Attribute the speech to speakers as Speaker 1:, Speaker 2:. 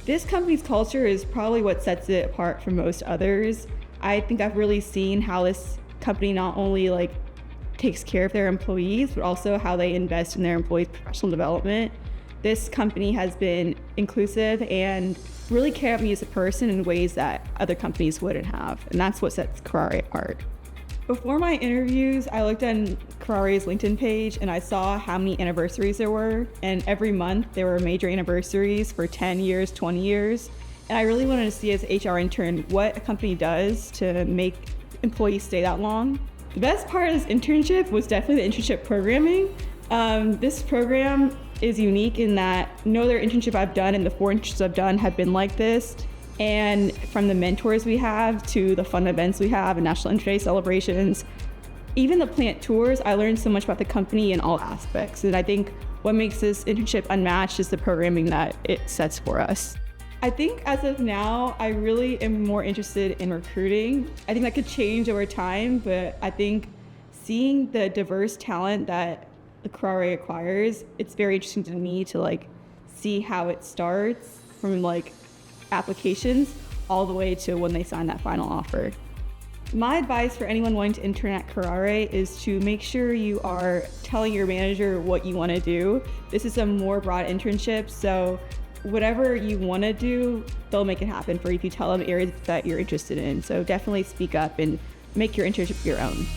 Speaker 1: This company's culture is probably what sets it apart from most others. I think I've really seen how this company not only takes care of their employees, but also how they invest in their employees' professional development. This company has been inclusive and really cared about me as a person in ways that other companies wouldn't have, and that's what sets Kuraray apart. Before my interviews, I looked on Kuraray's LinkedIn page and I saw how many anniversaries there were, and every month there were major anniversaries for 10 years, 20 years. And I really wanted to see as an HR intern what a company does to make employees stay that long. The best part of this internship was definitely the internship programming. This program is unique in that no other internship I've done and the 4 internships I've done have been like this. And from the mentors we have to the fun events we have and National Intern Day celebrations, even the plant tours, I learned so much about the company in all aspects. And I think what makes this internship unmatched is the programming that it sets for us. I think as of now, I really am more interested in recruiting. I think that could change over time, but I think seeing the diverse talent that the Kuraray acquires, it's very interesting to me to see how it starts from applications all the way to when they sign that final offer. My advice for anyone wanting to intern at Kuraray is to make sure you are telling your manager what you want to do. This is a more broad internship, so whatever you want to do, they'll make it happen for you if you tell them areas that you're interested in. So definitely speak up and make your internship your own.